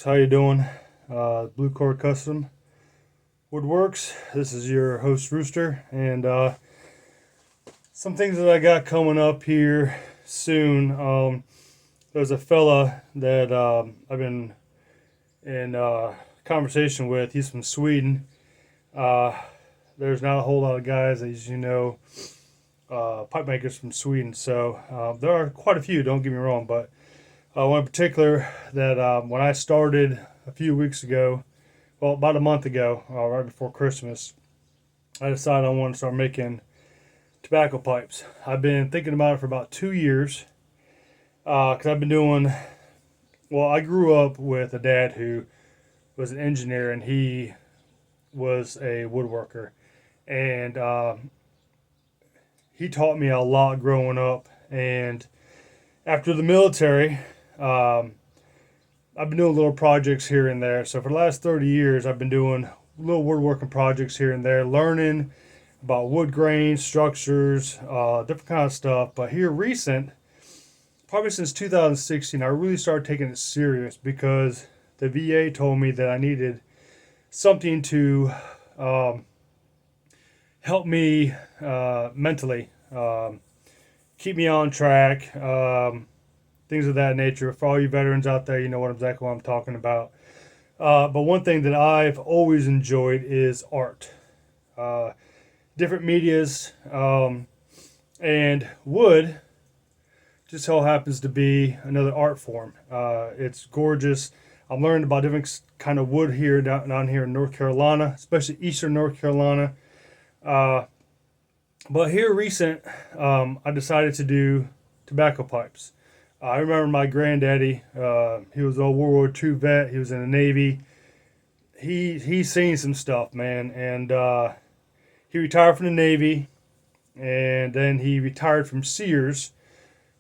How you doing? Blue Core Custom Woodworks. This is your host Rooster, and some things that I got coming up here soon. There's a fella that I've been in conversation with. He's from Sweden. Uh, there's not a whole lot of guys, as you know, pipe makers from Sweden. So there are quite a few. Don't get me wrong, but one in particular that when I started a few weeks ago, well, about a month ago, right before Christmas, I decided I wanted to start making tobacco pipes. I've been thinking about it for about 2 years because I've been doing, well, I grew up with a dad who was an engineer and he was a woodworker. And he taught me a lot growing up. And after the military, um, I've been doing little projects here and there. So for the last 30 years, I've been doing little woodworking projects here and there, learning about wood grains, structures, different kind of stuff. But here recent, probably since 2016, I really started taking it serious because the VA told me that I needed something to um, help me mentally, keep me on track, things of that nature. For all you veterans out there, you know exactly what I'm talking about. But one thing that I've always enjoyed is art, uh, different medias, and wood just so happens to be another art form. It's gorgeous. I'm learning about different kind of wood here down here in North Carolina, especially eastern North Carolina. Uh, but here recent, I decided to do tobacco pipes. I remember my granddaddy. He was an old World War II vet. He was in the Navy. He's seen some stuff, man, and he retired from the Navy, and then he retired from Sears.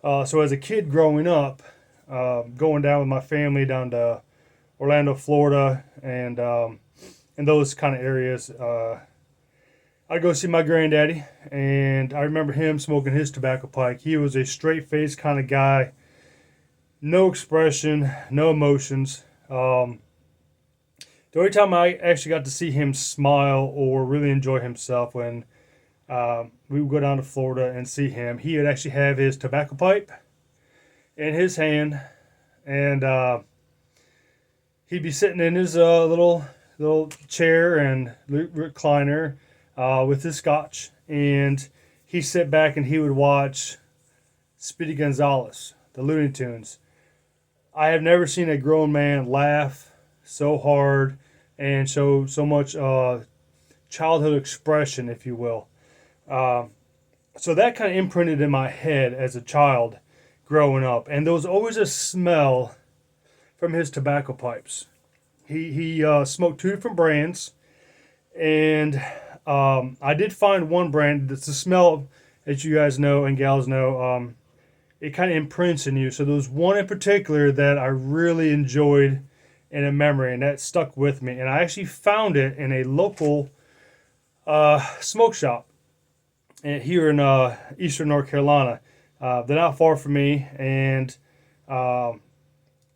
So as a kid growing up, going down with my family down to Orlando, Florida, and in those kind of areas, I'd go see my granddaddy, and I remember him smoking his tobacco pipe. He was a straight faced kind of guy, no expression, no emotions. The only time I actually got to see him smile or really enjoy himself when we would go down to Florida and see him, he would actually have his tobacco pipe in his hand, and he'd be sitting in his little chair and recliner with his scotch, and he'd sit back and he would watch Speedy Gonzales, the Looney Tunes. I have never seen a grown man laugh so hard and show so much childhood expression, if you will. Uh, so that kind of imprinted in my head as a child growing up, and there was always a smell from his tobacco pipes. He smoked two different brands, and I did find one brand that's the smell, as you guys know and gals know. It kind of imprints in you. So there was one in particular that I really enjoyed in a memory, and that stuck with me. And I actually found it in a local smoke shop here in eastern North Carolina. They're not far from me, and um,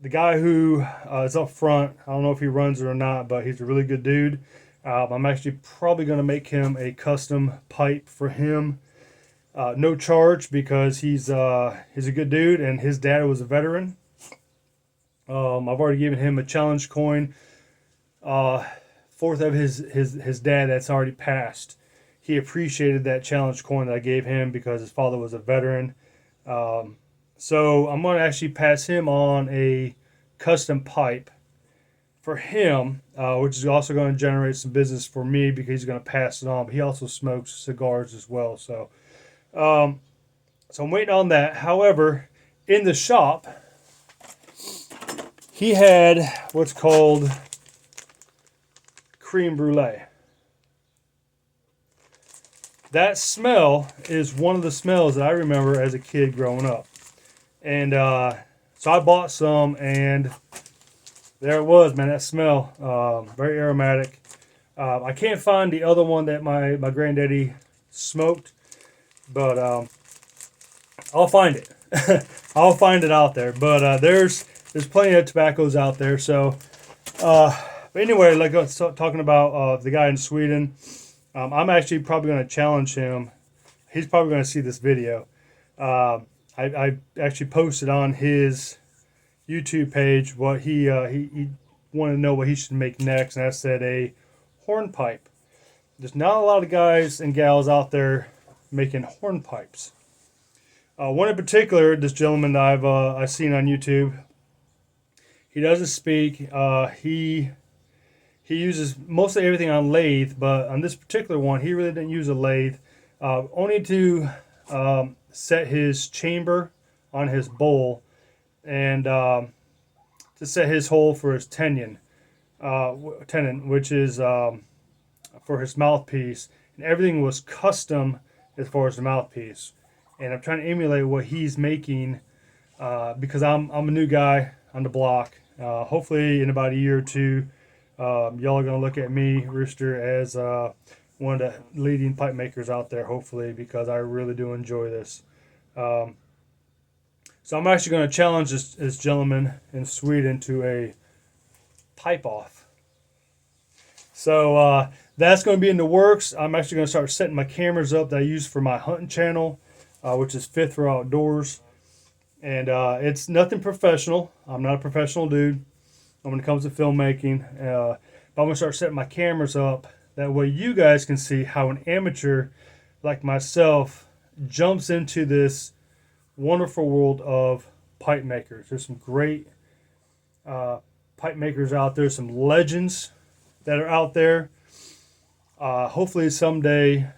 the guy who is up front, I don't know if he runs it or not, but he's a really good dude. I'm actually probably going to make him a custom pipe for him. No charge because he's a good dude and his dad was a veteran. I've already given him a challenge coin, uh, fourth of his dad that's already passed. He appreciated that challenge coin that I gave him because his father was a veteran. Um, so I'm going to actually pass him on a custom pipe for him, which is also going to generate some business for me because he's going to pass it on. But he also smokes cigars as well. Um, so I'm waiting on that. However, in the shop, he had what's called creme brulee. That smell is one of the smells that I remember as a kid growing up. And so I bought some, and there it was, man. That smell, very aromatic. I can't find the other one that my granddaddy smoked, but I'll find it. I'll find it out there. But there's there's plenty of tobaccos out there. So, but anyway, like I was talking about the guy in Sweden, I'm actually probably going to challenge him. He's probably going to see this video. I actually posted on his YouTube page what he wanted to know what he should make next, and I said a hornpipe. There's not a lot of guys and gals out there making hornpipes. One in particular, this gentleman that I've seen on YouTube. He doesn't speak. He uses mostly everything on lathe, but on this particular one, he really didn't use a lathe. Only to set his chamber on his bowl and to set his hole for his tenon, which is for his mouthpiece, and everything was custom as far as the mouthpiece. And I'm trying to emulate what he's making because I'm a new guy on the block. Hopefully, in about a year or two, y'all are gonna look at me, Rooster, as one of the leading pipe makers out there. Hopefully, because I really do enjoy this. So I'm actually going to challenge this gentleman in Sweden to a pipe off. So that's going to be in the works. I'm actually going to start setting my cameras up that I use for my hunting channel, which is Fifth Row Outdoors. And it's nothing professional. I'm not a professional dude when it comes to filmmaking. But I'm going to start setting my cameras up. That way you guys can see how an amateur like myself jumps into this wonderful world of pipe makers. There's some great pipe makers out there, some legends that are out there. Hopefully someday,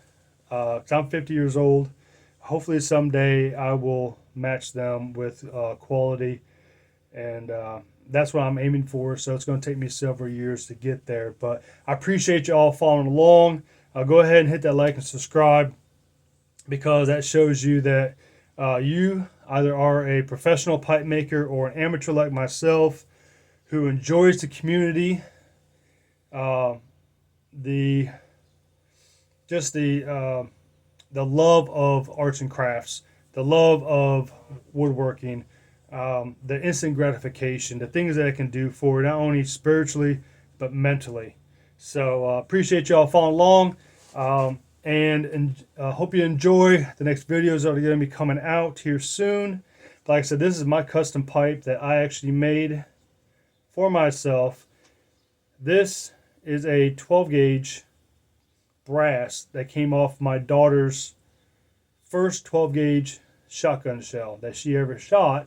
'cause I'm 50 years old, hopefully someday I will match them with quality, and that's what I'm aiming for. So it's going to take me several years to get there, but I appreciate you all following along. Go ahead and hit that like and subscribe, because that shows you that you either are a professional pipe maker or an amateur like myself who enjoys the community, the love of arts and crafts, the love of woodworking, the instant gratification, the things that it can do for you, not only spiritually but mentally. So appreciate y'all following along. And hope you enjoy the next videos that are going to be coming out here soon. Like I said, this is my custom pipe that I actually made for myself. This is a 12 gauge brass that came off my daughter's first 12 gauge shotgun shell that she ever shot.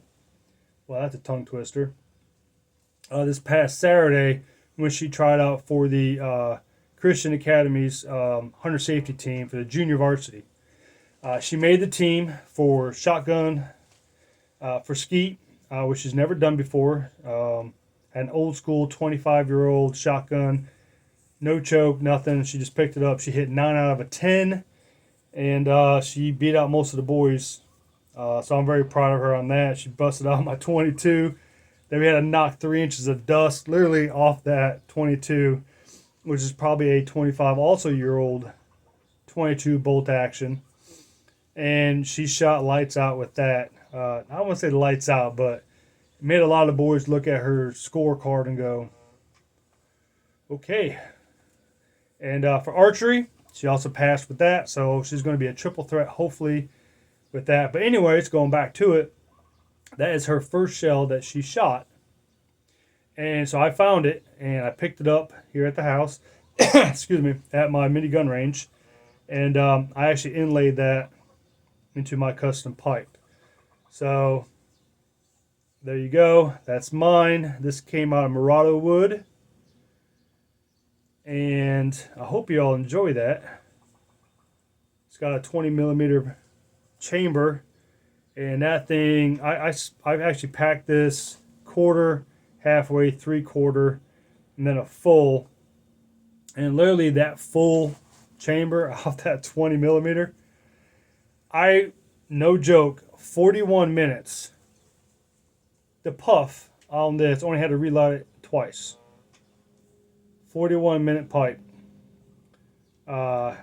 Well, that's a tongue twister. This past Saturday, when she tried out for the Christian Academy's hunter safety team for the junior varsity. She made the team for shotgun, for skeet, which she's never done before. An old school 25-year-old shotgun, no choke, nothing. She just picked it up. She hit 9 out of 10, and she beat out most of the boys. So I'm very proud of her on that. She busted out my 22. Then we had to knock 3 inches of dust literally off that 22, which is probably a 25 also year old 22 bolt action. And she shot lights out with that. I don't want to say lights out, but it made a lot of boys look at her scorecard and go, okay. And for archery, she also passed with that. So she's going to be a triple threat, hopefully, with that. But anyways, going back to it, that is her first shell that she shot. And so I found it, and I picked it up here at the house, excuse me, at my mini gun range. And I actually inlaid that into my custom pipe. So there you go. That's mine. This came out of Murado wood. And I hope you all enjoy that. It's got a 20 millimeter chamber. And that thing, I've actually packed this quarter, halfway, 3/4, and then a full. And literally that full chamber off that 20 millimeter, no joke, 41 minutes. The puff on this, only had to reload it twice. 41-minute pipe. That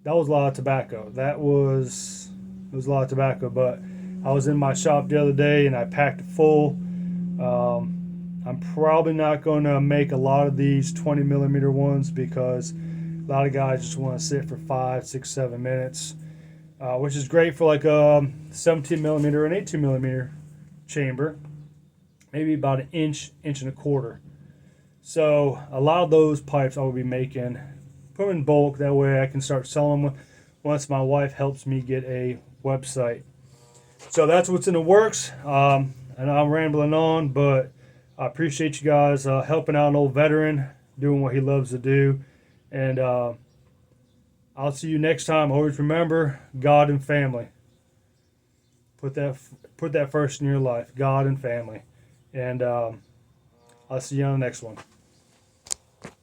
was a lot of tobacco. It was a lot of tobacco, but I was in my shop the other day and I packed it full. I'm probably not going to make a lot of these 20 millimeter ones because a lot of guys just want to sit for 5, 6, 7 minutes, which is great for like a 17 millimeter and 18 millimeter chamber, maybe about an inch, inch and a quarter. So a lot of those pipes I will be making, put them in bulk. That way I can start selling them once my wife helps me get a website. So that's what's in the works. And I'm rambling on, but I appreciate you guys helping out an old veteran, doing what he loves to do. And I'll see you next time. Always remember God and family. Put that first in your life, God and family. And I'll see you on the next one.